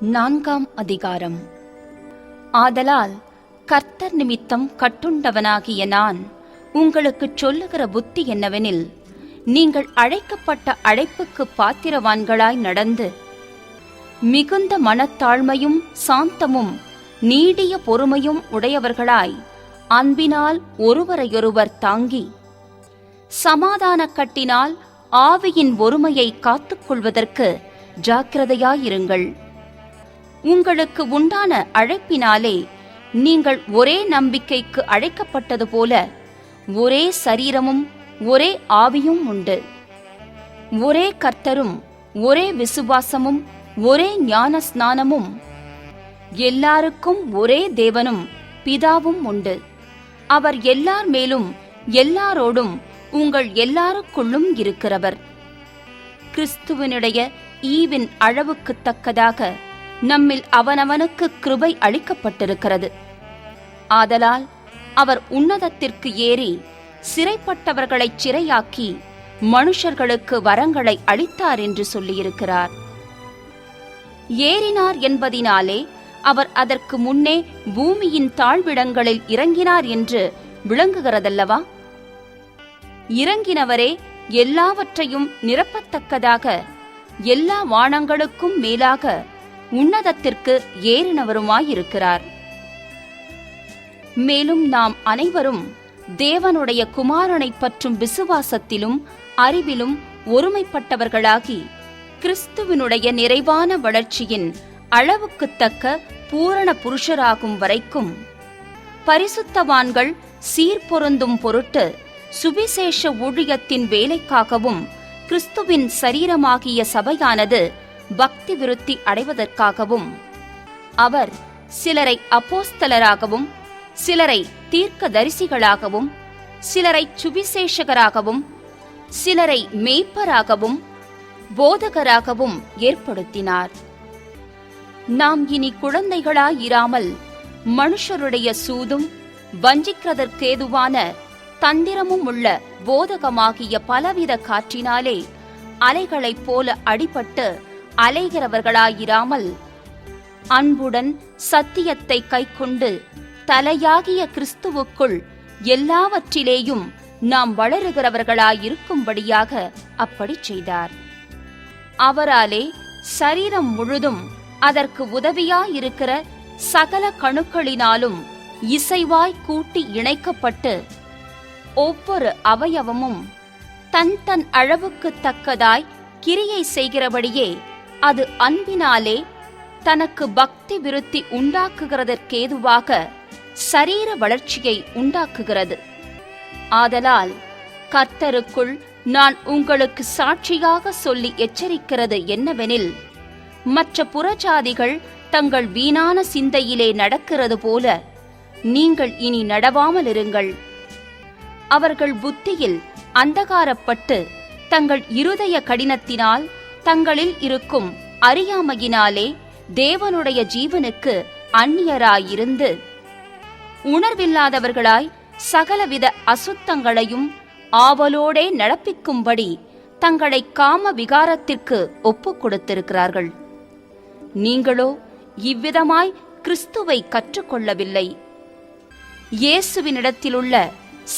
4ஆம் அதிகாரம். ஆதலால் கர்த்தர் நிமித்தம் கட்டுண்டவனாகிய நான் உங்களுக்குச் சொல்லுகிற புத்தி என்னவெனில், நீங்கள் அழைக்கப்பட்ட அழைப்புக்கு பாத்திரவான்களாய் நடந்து மிகுந்த மனத்தாழ்மையும் சாந்தமும் நீடிய பொறுமையும் உடையவர்களாய் அன்பினால் ஒருவரையொருவர் தாங்கி சமாதான கட்டினால் ஆவியின் ஒருமையை காத்துக்கொள்வதற்கு ஜாக்கிரதையாயிருங்கள். உங்களுக்கு உண்டான அழைப்பினாலே நீங்கள் ஒரே நம்பிக்கைக்கு அழைக்கப்பட்டது போல ஒரே சரீரமும் ஒரே ஆவியும் உண்டு. ஒரே கர்த்தரும் ஒரே விசுவாசமும் ஒரே ஞான ஸ்நானமும் எல்லாருக்கும் ஒரே தேவனும் பிதாவும் உண்டு. அவர் எல்லார் மேலும் எல்லாரோடும் உங்கள் எல்லாருக்குள்ளும் இருக்கிறவர். கிறிஸ்துவனுடைய ஈவின் அளவுக்குத் தக்கதாக நம்மில் அவனவனுக்கு கிருபை அளிக்கப்பட்டிருக்கிறது. ஆதலால் அவர் உன்னதத்திற்கு ஏறி சிறைப்பட்டவர்களைச் சிறையாக்கி மனுஷர்களுக்கு வரங்களை அளித்தார் என்று சொல்லியிருக்கிறார். ஏறினார் என்பதினாலே அவர் அதற்கு முன்னே பூமியின் தாழ்விடங்களில் இறங்கினார் என்று விளங்குகிறதல்லவா? இறங்கினவரே எல்லாவற்றையும் நிரப்பத்தக்கதாக எல்லா வானங்களுக்கும் மேலாக உன்னதத்திற்கு ஏறினவருமாயிருக்கிறார். மேலும் நாம் அனைவரும் தேவனுடைய குமாரனைப் பற்றும் விசுவாசத்திலும் அறிவிலும் ஒருமைப்பட்டவர்களாகி கிறிஸ்துவினுடைய நிறைவான வளர்ச்சியின் அளவுக்குத்தக்க பூரண புருஷராகும் வரைக்கும் பரிசுத்தவான்கள் சீர்பொருந்தும் பொருட்டு சுவிசேஷ ஊழியத்தின் வேலைக்காகவும் கிறிஸ்துவின் சரீரமாகிய சபையானது பக்தி விருத்தி அடைவதற்காகவும் அவர் சிலரை அப்போஸ்தலராகவும் சிலரை தீர்க்கதரிசிகளாகவும் சிலரை சுவிசேஷகராகவும் சிலரை மேய்ப்பராகவும் போதகராகவும் ஏற்படுத்தினார். நாம் இனி குழந்தைகளாயிராமல் மனுஷருடைய சூதும் வஞ்சிக்கிறதற்கேதுவான தந்திரமும் உள்ள போதகமாகிய பலவித காற்றினாலே அலைகளைப் போல அடிபட்டு அலைகிறவர்களாயிராமல் அன்புடன் சத்தியத்தை கைக்கொண்டு தலையாகிய கிறிஸ்துவுக்குள் எல்லாவற்றிலேயும் நாம் வளருகிறவர்களாயிருக்கும்படியாக அப்படி செய்தார். அவராலே சரீரம் முழுதும் அதற்கு உதவியாயிருக்கிற சகல கணுக்களினாலும் இசைவாய் கூட்டி இணைக்கப்பட்டு ஒவ்வொரு அவயவமும் தன் தன் அளவுக்குத் தக்கதாய் கிரியை செய்கிறபடியே அது அன்பினாலே தனக்கு பக்தி விருத்தி உண்டாக்குகிறதற்கேதுவாக சரீர வளர்ச்சியை உண்டாக்குகிறது. ஆதலால் கர்த்தருக்குள் நான் உங்களுக்கு சாட்சியாக சொல்லி எச்சரிக்கிறது என்னவெனில், மற்ற புறஜாதிகள் தங்கள் வீணான சிந்தையிலே நடக்கிறது போல நீங்கள் இனி நடவாமலிருங்கள். அவர்கள் புத்தியில் அந்தகாரப்பட்டு தங்கள் இருதய கடினத்தினால் தங்களில் இருக்கும் அறியாமையினாலே தேவனுடைய ஜீவனுக்கு அந்நியராயிருந்து உணர்வில்லாதவர்களாய் சகலவித அசுத்தங்களையும் ஆவலோடே நடப்பிக்கும்படி தங்களை காம விகாரத்திற்கு ஒப்புக் கொடுத்திருக்கிறார்கள். நீங்களோ இவ்விதமாய் கிறிஸ்துவை கற்றுக்கொள்ளவில்லை. இயேசுவினிடத்திலுள்ள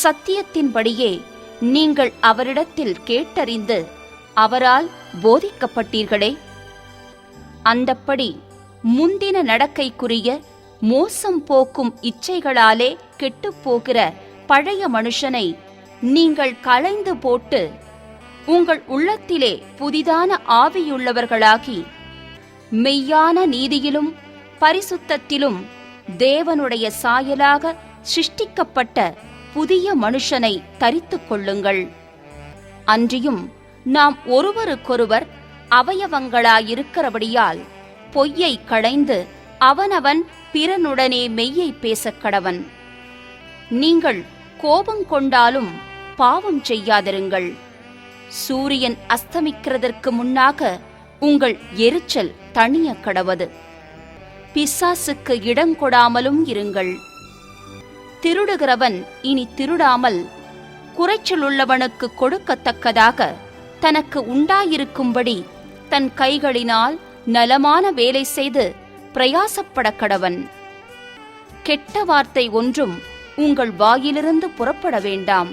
சத்தியத்தின்படியே நீங்கள் அவரிடத்தில் கேட்டறிந்து அவரால் போதிக்கப்பட்டீர்களே. அந்தப்படி முந்தின நடக்கைக்குரிய மோசம் போக்கும் இச்சைகளாலே கெட்டுப்போகிற பழைய மனுஷனை நீங்கள் களைந்து போட்டு உங்கள் உள்ளத்திலே புதிதான ஆவியுள்ளவர்களாகி மெய்யான நீதியிலும் பரிசுத்தத்திலும் தேவனுடைய சாயலாக சிருஷ்டிக்கப்பட்ட புதிய மனுஷனை தரித்துக் கொள்ளுங்கள். அன்றியும் நாம் ஒருவருக்கொருவர் அவயவங்களாயிருக்கிறபடியால் பொய்யை களைந்து அவனவன் பிறனுடனே மெய்யை பேசக் கடவன். நீங்கள் கோபங்கொண்டாலும் பாவம் செய்யாதிருங்கள். சூரியன் அஸ்தமிக்கிறதற்கு முன்னாக உங்கள் எரிச்சல் தணிய கடவது. பிசாசுக்கு இடங்கொடாமலும் இருங்கள். திருடுகிறவன் இனி திருடாமல் குறைச்சலுள்ளவனுக்கு கொடுக்கத்தக்கதாக தனக்கு உண்டாயிருக்கும்படி தன் கைகளினால் நலமான வேலை செய்து பிரயாசப்பட கடவன். கெட்ட வார்த்தை ஒன்றும் உங்கள் வாயிலிருந்து புறப்பட வேண்டாம்.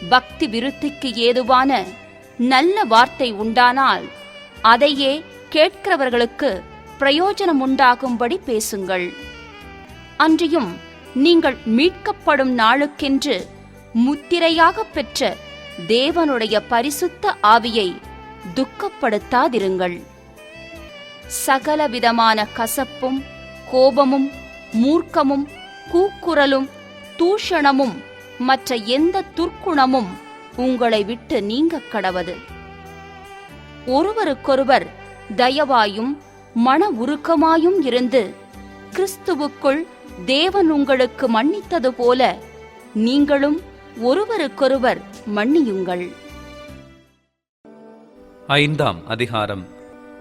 பக்தி விருத்திக்கு ஏதுவான நல்ல வார்த்தை உண்டானால் அதையே கேட்கிறவர்களுக்கு பிரயோஜனம் உண்டாகும்படி பேசுங்கள். அன்றியும் நீங்கள் மீட்கப்படும் நாளுக்கென்று முத்திரையாக பெற்ற தேவனுடைய பரிசுத்த ஆவியை துக்கப்படுத்தாதிருங்கள். சகலவிதமான கசப்பும் கோபமும் மூர்க்கமும் கூக்குரலும் தூஷணமும் மற்ற எந்த துர்க்குணமும் உங்களை விட்டு நீங்கக் கடவது. ஒருவருக்கொருவர் தயவாயும் மன உருக்கமாயும் இருந்து கிறிஸ்துவுக்குள் தேவன் உங்களுக்கு மன்னித்தது போல நீங்களும் ஒருவருக்கொருவர் மன்னியுங்கள். 5ஆம் அதிகாரம்.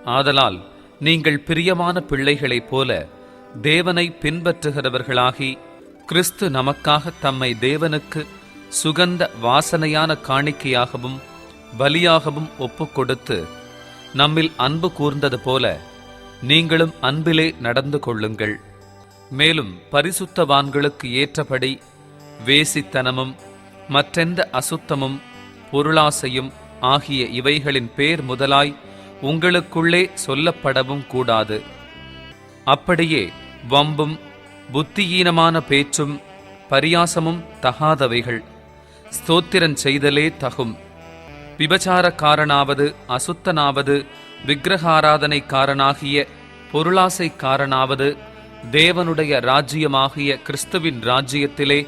ஆதலால் நீங்கள் பிரியமான பிள்ளைகளைப் போல தேவனை பின்பற்றுகிறவர்களாகி, கிறிஸ்து நமக்காக தம்மை தேவனுக்கு சுகந்த வாசனையான காணிக்கையாகவும் பலியாகவும் ஒப்புக்கொடுத்து நம்மில் அன்பு கூர்ந்தது போல நீங்களும் அன்பிலே நடந்து கொள்ளுங்கள். மேலும் பரிசுத்தவான்களுக்கு ஏற்றபடி வேசித்தனமும் மற்றெந்த அசுத்தமும் பொருளாசையும் ஆகிய இவைகளின் பேர் முதலாய் உங்களுக்குள்ளே சொல்லப்படவும் கூடாது. அப்படியே வம்பும் புத்தியீனமான பேச்சும் பரியாசமும் தகாதவைகள். ஸ்தோத்திரன் செய்தலே தகும். விபச்சாரக்காரனாவது அசுத்தனாவது விக்கிரகாராதனைக்காரனாகிய பொருளாசைக்காரனாவது தேவனுடைய ராஜ்யமாகிய கிறிஸ்துவின் ராஜ்யத்திலே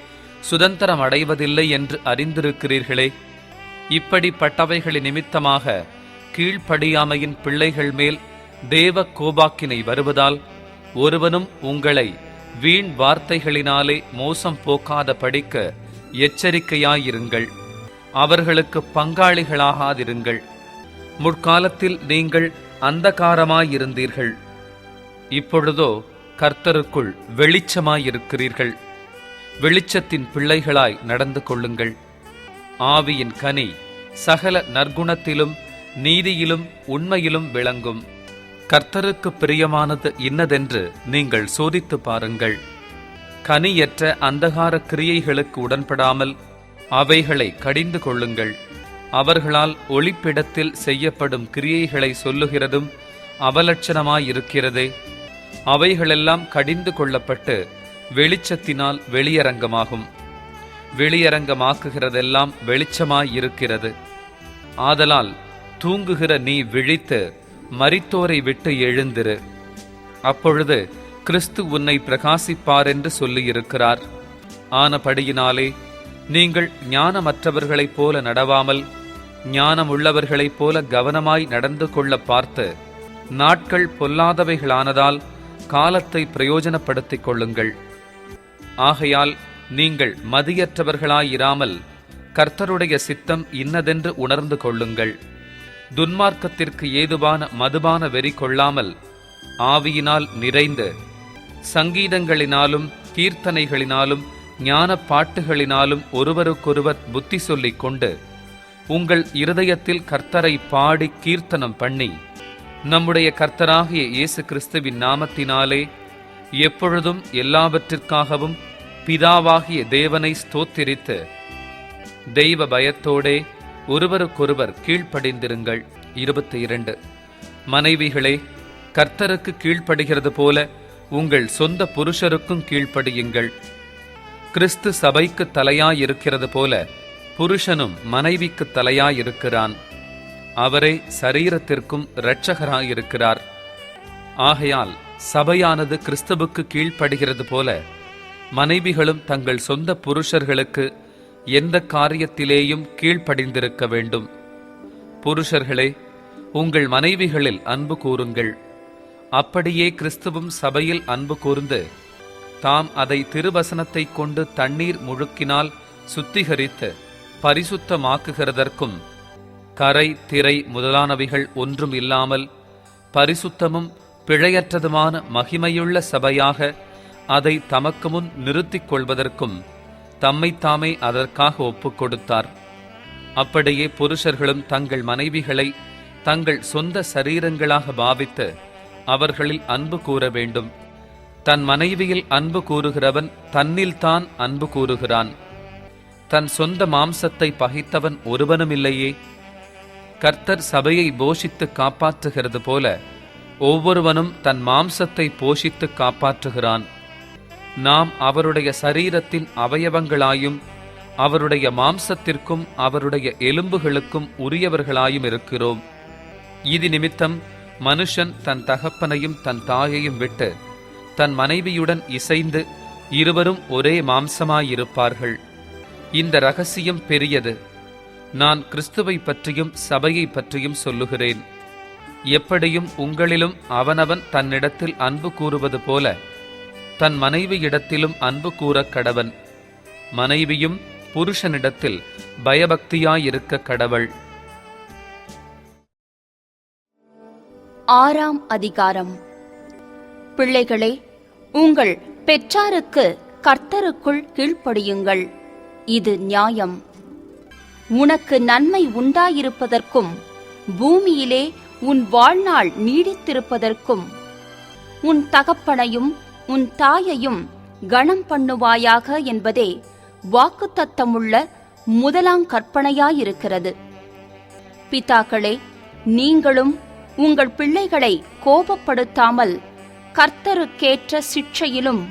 சுதந்திரம் அடைவதில்லை என்று அறிந்திருக்கிறீர்களே. இப்படிப்பட்டவைகளின் நிமித்தமாக கீழ்ப்படியாமையின் பிள்ளைகள் மேல் தேவ கோபாக்கினை வருவதால் ஒருவனும் உங்களை வீண் வார்த்தைகளினாலே மோசம் போக்காத படிக்க எச்சரிக்கையாயிருங்கள். அவர்களுக்கு பங்காளிகளாகாதிருங்கள். முற்காலத்தில் நீங்கள் அந்தகாரமாயிருந்தீர்கள், இப்பொழுதோ கர்த்தருக்குள் வெளிச்சமாயிருக்கிறீர்கள். வெளிச்சத்தின் பிள்ளைகளாய் நடந்து கொள்ளுங்கள். ஆவியின் கனி சகல நற்குணத்திலும் நீதியிலும் உண்மையிலும் விளங்கும். கர்த்தருக்கு பிரியமானது இன்னதென்று நீங்கள் சோதித்து பாருங்கள். கனியற்ற அந்தகார கிரியைகளுக்கு உடன்படாமல் அவைகளை கடிந்து கொள்ளுங்கள். அவர்களால் ஒளிப்பிடத்தில் செய்யப்படும் கிரியைகளை சொல்லுகிறதும் அவலட்சணமாயிருக்கிறதே. அவைகளெல்லாம் கடிந்து கொள்ளப்பட்டு வெளிச்சத்தினால் வெளியரங்கமாகும். வெளியரங்கமாக்குகிறதெல்லாம் வெளிச்சமாயிருக்கிறது. ஆதலால் தூங்குகிற நீ விழித்து மரித்தோரை விட்டு எழுந்திரு. அப்பொழுது கிறிஸ்து உன்னை பிரகாசிப்பார் என்று சொல்லியிருக்கிறார். ஆனபடியினாலே நீங்கள் ஞானமற்றவர்களைப் போல நடவாமல் ஞானமுள்ளவர்களைப் போல கவனமாய் நடந்து கொள்ள பார்த்து, நாட்கள் பொல்லாதவைகளானதால் காலத்தை பிரயோஜனப்படுத்திக் கொள்ளுங்கள். ஆகையால் நீங்கள் மதியற்றவர்களாயிராமல் கர்த்தருடைய சித்தம் இன்னதென்று உணர்ந்து கொள்ளுங்கள். துன்மார்க்கத்திற்கு ஏதுவான மதுபான வெறி கொள்ளாமல் ஆவியினால் நிறைந்து சங்கீதங்களினாலும் கீர்த்தனைகளினாலும் ஞான பாட்டுகளினாலும் ஒருவருக்கொருவர் புத்தி சொல்லிக் கொண்டு உங்கள் இருதயத்தில் கர்த்தரை பாடி கீர்த்தனம் பண்ணி நம்முடைய கர்த்தராகிய இயேசு கிறிஸ்துவின் நாமத்தினாலே எப்பொழுதும் எல்லாவற்றிற்காகவும் பிதாவாகிய தேவனை ஸ்தோத்திரித்து தெய்வ பயத்தோடே ஒருவருக்கொருவர் கீழ்ப்படிந்திருங்கள். 22. மனைவிகளே, கர்த்தருக்கு கீழ்ப்படுகிறது போல உங்கள் சொந்த புருஷருக்கும் கீழ்ப்படியுங்கள். கிறிஸ்து சபைக்கு தலையாயிருக்கிறது போல புருஷனும் மனைவிக்கு தலையாயிருக்கிறான். அவரே சரீரத்திற்கும் இரட்சகராயிருக்கிறார். ஆகையால் சபையானது கிறிஸ்துவுக்கு கீழ்ப்படுகிறது போல மனைவிகளும் தங்கள் சொந்த புருஷர்களுக்கு எந்த காரியத்திலேயும் கீழ்ப்படிந்திருக்க வேண்டும். புருஷர்களே, உங்கள் மனைவிகளில் அன்பு கூறுங்கள். அப்படியே கிறிஸ்துவும் சபையில் அன்பு கூர்ந்து தாம் அதை திருவசனத்தை கொண்டு தண்ணீர் முழுக்கினால் சுத்திகரித்து பரிசுத்தமாக்குகிறதற்கும் கரை திரை முதலானவைகள் ஒன்றும் இல்லாமல் பரிசுத்தமும் பிழையற்றதுமான மகிமையுள்ள சபையாக அதை தமக்கு முன் நிறுத்திக் கொள்வதற்கும் தம்மைத்தாமே அதற்காக ஒப்புக் கொடுத்தார். அப்படியே புருஷர்களும் தங்கள் மனைவிகளை தங்கள் சொந்த சரீரங்களாக பாவித்து அவர்களில் அன்பு கூற வேண்டும். தன் மனைவியில் அன்பு கூறுகிறவன் தன்னில்தான் அன்பு கூறுகிறான். தன் சொந்த மாம்சத்தை பகைத்தவன் ஒருவனுமில்லையே. கர்த்தர் சபையை போஷித்து காப்பாற்றுகிறது போல ஒவ்வொருவனும் தன் மாம்சத்தை போஷித்து காப்பாற்றுகிறான். நாம் அவருடைய சரீரத்தின் அவயவங்களாயும் அவருடைய மாம்சத்திற்கும் அவருடைய எலும்புகளுக்கும் உரியவர்களாயும் இருக்கிறோம். இது நிமித்தம் மனுஷன் தன் தகப்பனையும் தன் தாயையும் விட்டு தன் மனைவியுடன் இசைந்து இருவரும் ஒரே மாம்சமாயிருப்பார்கள். இந்த இரகசியம் பெரியது. நான் கிறிஸ்துவை பற்றியும் சபையை பற்றியும் சொல்லுகிறேன். எப்படியும் உங்களிலும் அவனவன் தன்னிடத்தில் அன்பு கூறுவது போல தன் மனைவியிடத்திலும் அன்பு கூறக் கடவன். மனைவியும் புருஷனிடத்தில் பயபக்தியாயிருக்க கடவள். 6ஆம் அதிகாரம். பிள்ளைகளே, உங்கள் பெற்றாருக்கு கர்த்தருக்குள் கீழ்ப்படியுங்கள். இது நியாயம். உனக்கு நன்மை உண்டாயிருப்பதற்கும் பூமியிலே உன் வாழ்நாள் நீடித்திருப்பதற்கும் உன் தகப்பனையும் உன் தாயையும் கனம் பண்ணுவாயாக என்பதே வாக்குத்தத்தமுள்ள முதலாம் கற்பனையாயிருக்கிறது. பிதாக்களே, நீங்களும் உங்கள் பிள்ளைகளை கோபப்படுத்தாமல் கர்த்தருக்கேற்ற சிட்சையிலும்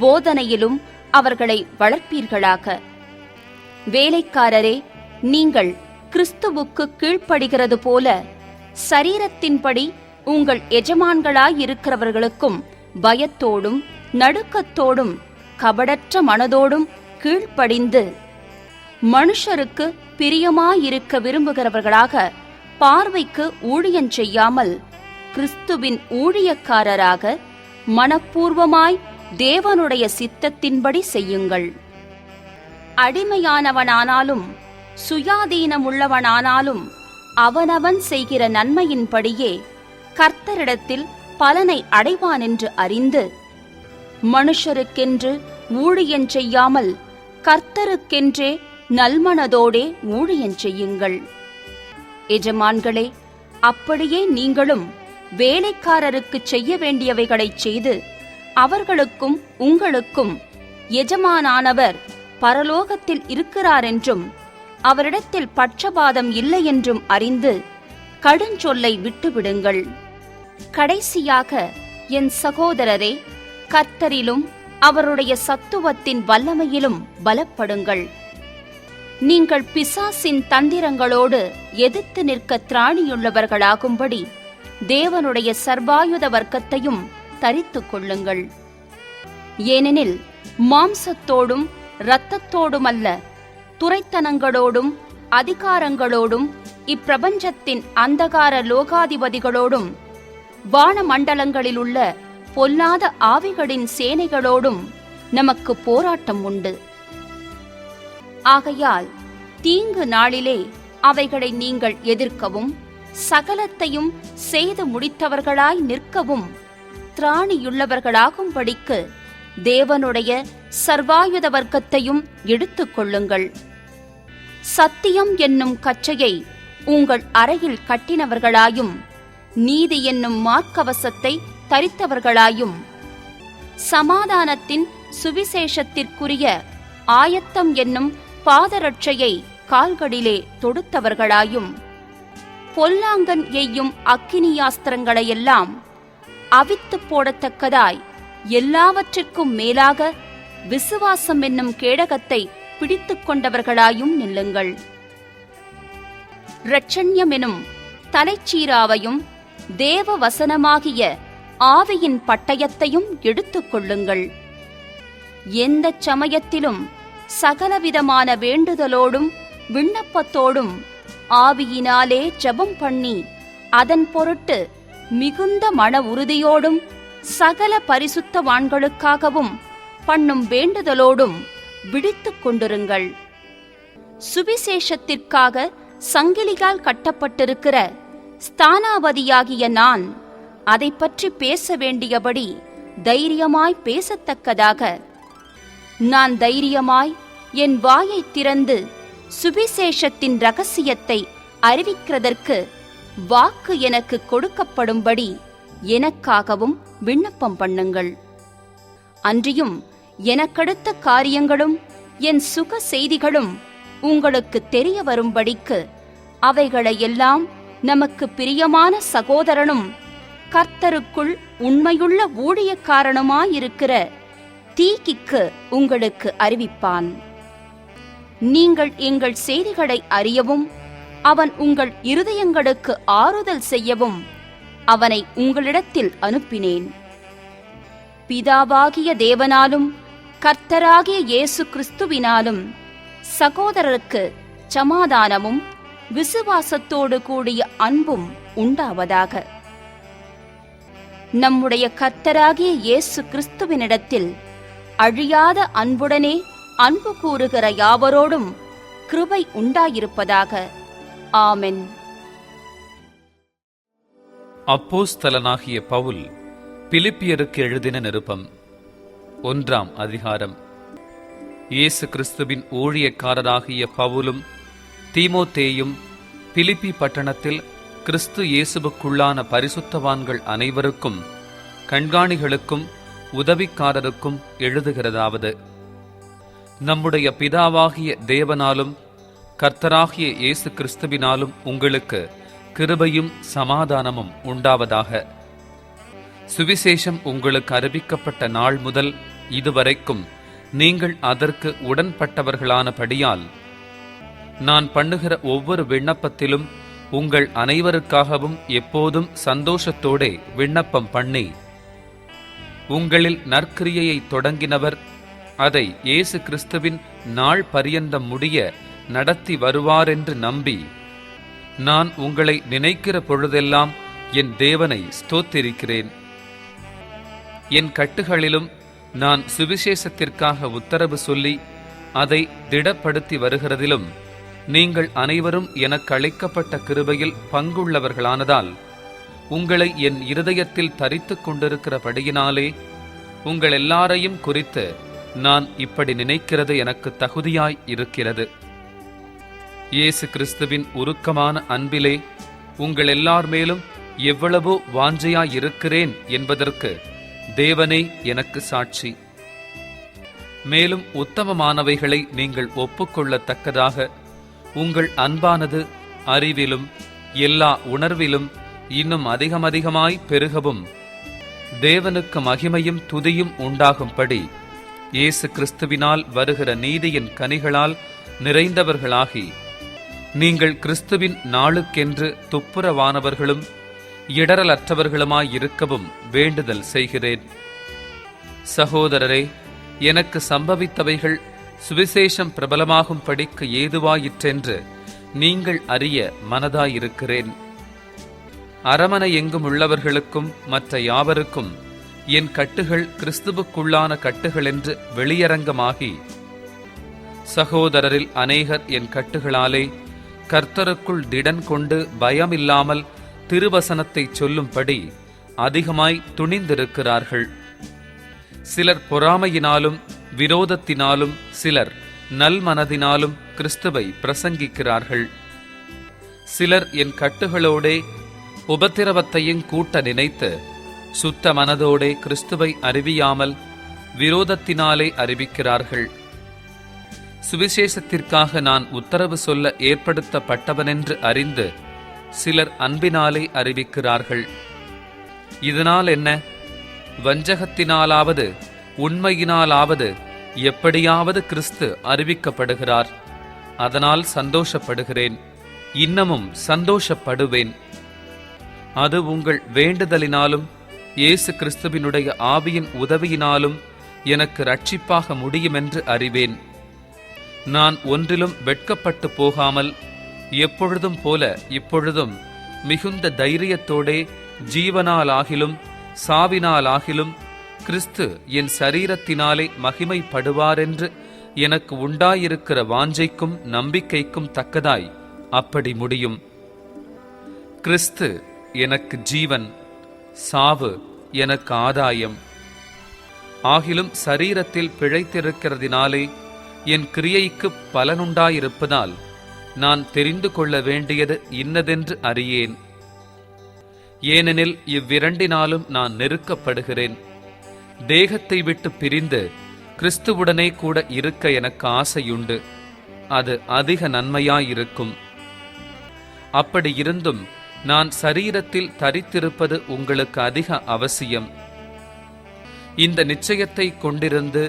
போதனையிலும் அவர்களை வளர்ப்பீர்களாக. வேலைக்காரரே, நீங்கள் கிறிஸ்துவுக்கு கீழ்ப்படுகிறது போல சரீரத்தின்படி உங்கள் எஜமான்களாயிருக்கிறவர்களுக்கும் பயத்தோடும் நடுக்கத்தோடும் கபடற்ற மனதோடும் கீழ்ப்படிந்து மனுஷருக்கு பிரியமாயிருக்க விரும்புகிறவர்களாக பார்வைக்கு ஊழியம் செய்யாமல் கிறிஸ்துவின் ஊழியக்காரராக மனப்பூர்வமாய் தேவனுடைய சித்தத்தின்படி செய்யுங்கள். அடிமையானவனானாலும் சுயாதீனமுள்ளவனானாலும் அவனவன் செய்கிற நன்மையின்படியே கர்த்தரிடத்தில் பலனை அடைவான் என்று அறிந்து மனுஷருக்கென்று ஊழியம் செய்யாமல் கர்த்தருக்கென்றே நல்மனதோடே ஊழியம் செய்யுங்கள். எஜமான்களே, அப்படியே நீங்களும் வேலைக்காரருக்கு செய்ய வேண்டியவைகளைச் செய்து அவர்களுக்கும் உங்களுக்கும் எஜமானானவர் பரலோகத்தில் இருக்கிறாரென்றும் அவரிடத்தில் பட்சபாதம் இல்லை என்றும் அறிந்து கடுஞ்சொல்லை விட்டுவிடுங்கள். கடைசியாக என் சகோதரரே, கர்த்தரிலும் அவருடைய சத்துவத்தின் வல்லமையிலும் பலப்படுங்கள். நீங்கள் பிசாசின் தந்திரங்களோடு எதிர்த்து நிற்க திராணியுள்ளவர்களாகும்படி தேவனுடைய சர்வாயுத வர்க்கத்தையும் தரித்துக் கொள்ளுங்கள். ஏனெனில் மாம்சத்தோடும் இரத்தத்தோடுமல்ல, துரைத்தனங்களோடும் அதிகாரங்களோடும் இப்பிரபஞ்சத்தின் அந்தகார லோகாதிபதிகளோடும் வானமண்டலங்களிலுள்ள பொல்லாத ஆவிகளின் சேனைகளோடும் நமக்கு போராட்டம் உண்டு. ஆகையால் தீங்கு நாளிலே அவைகளை நீங்கள் எதிர்க்கவும் சகலத்தையும் செய்து முடித்தவர்களாய் நிற்கவும் திராணியுள்ளவர்களாகும்படிக்கு தேவனுடைய சர்வாயுத வர்க்கத்தையும் எடுத்துக் கொள்ளுங்கள். சத்தியம் என்னும் கச்சையை உங்கள் அறையில் கட்டினவர்களாயும் நீதி என்னும் மார்க்கவசத்தை தரித்தவர்களாயும் சமாதானத்தின் சுவிசேஷத்திற்குரிய ஆயத்தம் என்னும் பாதரட்சையை கால்களிலே தொடுத்தவர்களாயும் பொல்லாங்கன் எய்யும் அக்கினியாஸ்திரங்களையெல்லாம் அவித்து போடத்தக்கதாய் எல்லாவற்றிற்கும் மேலாக விசுவாசம் என்னும் கேடகத்தை பிடித்துக் கொண்டவர்களாயும் நில்லுங்கள். இரட்சண்யமெனும் தலைச்சீராவையும் தேவ வசனமாகிய ஆவியின் பட்டயத்தையும் எடுத்துக் கொள்ளுங்கள். எந்த சமயத்திலும் சகலவிதமான வேண்டுதலோடும் விண்ணப்பத்தோடும் ஆவியினாலே ஜெபம் பண்ணி அதன் பொருட்டு மிகுந்த மன உறுதியோடும் சகல பரிசுத்தவான்களுக்காகவும் பண்ணும் வேண்டுதலோடும் விழித்துக் கொண்டிருங்கள். சுவிசேஷத்திற்காக சங்கிலியால் கட்டப்பட்டிருக்கிற ஸ்தானாபதியாகிய நான் அதை பற்றி பேச வேண்டியபடி தைரியமாய் பேசத்தக்கதாக நான் தைரியமாய் என் வாயை திறந்து சுவிசேஷத்தின் இரகசியத்தை அறிவிக்கிறதற்கு வாக்கு எனக்கு கொடுக்கப்படும்படி எனக்காகவும் விண்ணப்பம் பண்ணுங்கள். அன்றியும் எனக்கடுத்த காரியங்களும் என் சுக செய்திகளும் உங்களுக்கு தெரிய வரும்படிக்கு அவைகளையெல்லாம் நமக்கு பிரியமான சகோதரனும் கர்த்தருக்குள் உண்மையுள்ள ஊழியக்காரனுமாயிருக்கிற தீகிக்கு உங்களுக்கு அறிவிப்பான். நீங்கள் எங்கள் செய்திகளை அறியவும் அவன் உங்கள் இருதயங்களுக்கு ஆறுதல் செய்யவும் அவனை உங்களிடத்தில் அனுப்பினேன். பிதாவாகிய தேவனாலும் கர்த்தராகிய இயேசு கிறிஸ்துவினாலும் சகோதரருக்கு சமாதானமும் விசுவாசத்தோடு கூடிய அன்பும் உண்டாவதாக. நம்முடைய கர்த்தராகிய இயேசு கிறிஸ்துவினிடத்தில் அழியாத அன்புடனே அன்பு கூறுகிற யாவரோடும் கிருபை உண்டாயிருப்பதாக. ஆமென். அப்போஸ்தலனாகிய பவுல் பிலிப்பியருக்கு எழுதின நிருபம் 1ஆம் அதிகாரம். இயேசு கிறிஸ்துவின் ஊழியக்காரராகிய பவுலும் தீமோத்தேயும் பிலிப்பி பட்டணத்தில் கிறிஸ்து இயேசுவுக்குள்ளான பரிசுத்தவான்கள் அனைவருக்கும் கண்காணிகளுக்கும் உதவிக்காரருக்கும் எழுதுகிறதாவது: நம்முடைய பிதாவாகிய தேவனாலும் கர்த்தராகிய இயேசு கிறிஸ்துவினாலும் உங்களுக்கு கிருபையும் சமாதானமும் உண்டாவதாக. சுவிசேஷம் உங்களுக்கு அறிவிக்கப்பட்ட நாள் முதல் இதுவரைக்கும் நீங்கள் அதற்கு உடன்பட்டவர்களானபடியால் நான் பண்ணுகிற ஒவ்வொரு விண்ணப்பத்திலும் உங்கள் அனைவருக்காகவும் எப்போதும் சந்தோஷத்தோடே விண்ணப்பம் பண்ணி, உங்களில் நற்கிரியையை தொடங்கினவர் அதை இயேசு கிறிஸ்துவின் நாள் பரியந்தம் முடிய நடத்தி வருவாரென்று நம்பி, நான் உங்களை நினைக்கிற பொழுதெல்லாம் என் தேவனை ஸ்தோத்திரிக்கிறேன். என் கட்டுகளிலும் நான் சுவிசேஷத்திற்காக உத்தரவு சொல்லி அதை திடப்படுத்தி வருகிறதிலும் நீங்கள் அனைவரும் எனக்கு அளிக்கப்பட்ட கிருபையில் பங்குள்ளவர்களானதால் உங்களை என் இருதயத்தில் தரித்துக் கொண்டிருக்கிறபடியினாலே உங்கள் எல்லாரையும் குறித்து நான் இப்படி நினைக்கிறது எனக்கு தகுதியாய் இருக்கிறது. இயேசு கிறிஸ்துவின் உருக்கமான அன்பிலே உங்கள் எல்லார் மேலும் எவ்வளவோ வாஞ்சையாயிருக்கிறேன் என்பதற்கு தேவனே எனக்கு சாட்சி. மேலும் உத்தமமானவைகளை நீங்கள் ஒப்புக்கொள்ளத்தக்கதாக உங்கள் அன்பானது அறிவிலும் எல்லா உணர்விலும் இன்னும் அதிகமாய் பெருகவும் தேவனுக்கு மகிமையும் துதியும் உண்டாகும்படி இயேசு கிறிஸ்துவினால் வருகிற நீதியின் கனிகளால் நிறைந்தவர்களாகி நீங்கள் கிறிஸ்துவின் நாளுக்கென்று துப்புரவானவர்களும் இடரலற்றவர்களுமாயிருக்கவும் வேண்டுதல் செய்கிறேன். சகோதரரே, எனக்கு சம்பவித்தவைகள் சுவிசேஷம் பிரபலமாகும் படிக்கு ஏதுவாயிற்றென்று நீங்கள் அறிய மனதாயிருக்கிறேன். அரமனை எங்கும் உள்ளவர்களுக்கும் மற்ற யாவருக்கும் என் கட்டுகள் கிறிஸ்துவுக்குள்ளான கட்டுகள் என்று வெளியரங்கமாகி, சகோதரரில் அநேகர் என் கட்டுகளாலே கர்த்தருக்குள் திடன் கொண்டு பயமில்லாமல் திருவசனத்தை சொல்லும்படி அதிகமாய் துணிந்திருக்கிறார்கள். சிலர் பொறாமையினாலும் விரோதத்தினாலும், சிலர் நல்மனதினாலும் கிறிஸ்துவை பிரசங்கிக்கிறார்கள். சிலர் என் கட்டுகளோடே உபத்திரவத்தையும் கூட்ட நினைத்து சுத்த மனதோடே கிறிஸ்துவை அறிவியாமல் விரோதத்தினாலே அறிவிக்கிறார்கள். சுவிசேஷத்திற்காக நான் உத்தரவு சொல்ல ஏற்படுத்தப்பட்டவனென்று அறிந்து சிலர் அன்பினாலே அறிவிக்கிறார்கள். இதனால் என்ன? வஞ்சகத்தினாலாவது உண்மையினாலாவது எப்படியாவது கிறிஸ்து அறிவிக்கப்படுகிறார். அதனால் சந்தோஷப்படுகிறேன், இன்னமும் சந்தோஷப்படுவேன். அது உங்கள் வேண்டுதலினாலும் இயேசு கிறிஸ்துவினுடைய ஆவியின் உதவியினாலும் எனக்கு ரட்சிப்பாக முடியுமென்று அறிவேன். நான் ஒன்றிலும் வெட்கப்பட்டு போகாமல் எப்பொழுதும் போல இப்பொழுதும் மிகுந்த தைரியத்தோடே ஜீவனாலாகிலும் சாவினாலாகிலும் கிறிஸ்து என் சரீரத்தினாலே மகிமைப்படுவாரென்று எனக்கு உண்டாயிருக்கிற வாஞ்சைக்கும் நம்பிக்கைக்கும் தக்கதாய் அப்படி முடியும். கிறிஸ்து எனக்கு ஜீவன், சாவு எனக்கு ஆதாயம். ஆகிலும் சரீரத்தில் பிழைத்திருக்கிறதினாலே என் கிரியைக்கு பலனுண்டாயிருப்பதால் நான் தெரிந்து கொள்ள வேண்டியது இன்னதென்று அறியேன். ஏனெனில் இவ்விரண்டினாலும் நான் நெருக்கப்படுகிறேன். தேகத்தை விட்டு பிரிந்து கிறிஸ்துவுடனே கூட இருக்க எனக்கு ஆசையுண்டு. அது அதிக நன்மையாயிருக்கும். அப்படி இருந்தும் நான் சரீரத்தில் தரித்திருப்பது உங்களுக்கு அதிக அவசியம். இந்த நிச்சயத்தை கொண்டிருந்து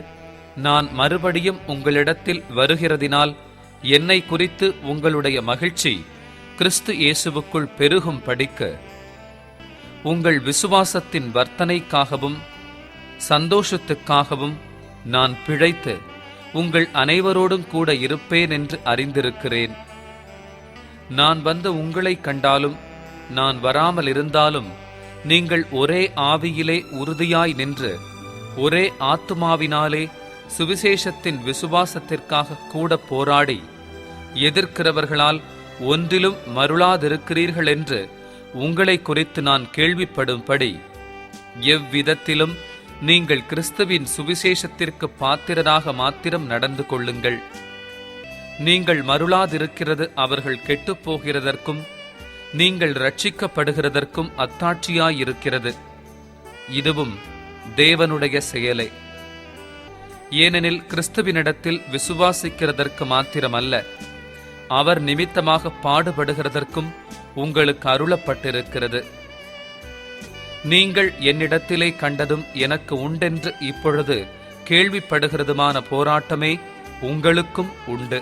நான் மறுபடியும் உங்களிடத்தில் வருகிறதினால் என்னை குறித்து உங்களுடைய மகிழ்ச்சி கிறிஸ்து இயேசுவுக்குள் பெருகும் படிக்க உங்கள் விசுவாசத்தின் வர்த்தனைக்காகவும் சந்தோஷத்துக்காகவும் நான் பிழைத்து உங்கள் அனைவரோடும் கூட இருப்பேன் என்று அறிந்திருக்கிறேன். நான் வந்து உங்களை கண்டாலும் நான் வராமல் இருந்தாலும் நீங்கள் ஒரே ஆவியிலே உறுதியாய் நின்று ஒரே ஆத்துமாவினாலே சுவிசேஷத்தின் விசுவாசத்திற்காக கூட போராடி எதிர்க்கிறவர்களால் ஒன்றிலும் மருளாதிருக்கிறீர்கள் என்று உங்களை குறித்து நான் கேள்விப்படும்படி எவ்விதத்திலும் நீங்கள் கிறிஸ்துவின் சுவிசேஷத்திற்கு பாத்திரராக மாத்திரம் நடந்து கொள்ளுங்கள். நீங்கள் மருளாதிருக்கிறது அவர்கள் கெட்டுப்போகிறதற்கும் நீங்கள் ரட்சிக்கப்படுகிறதற்கும் அத்தாட்சியாயிருக்கிறது. இதுவும் தேவனுடைய செயலே. ஏனெனில் கிறிஸ்துவினிடத்தில் விசுவாசிக்கிறதற்கு மாத்திரமல்ல, அவர் நிமித்தமாக பாடுபடுகிறதற்கும் உங்களுக்கு அருளப்பட்டிருக்கிறது. நீங்கள் என்னிடத்திலே கண்டதும் எனக்கு உண்டென்று இப்பொழுது கேள்விப்படுகிறதுமான போராட்டமே உங்களுக்கும் உண்டு.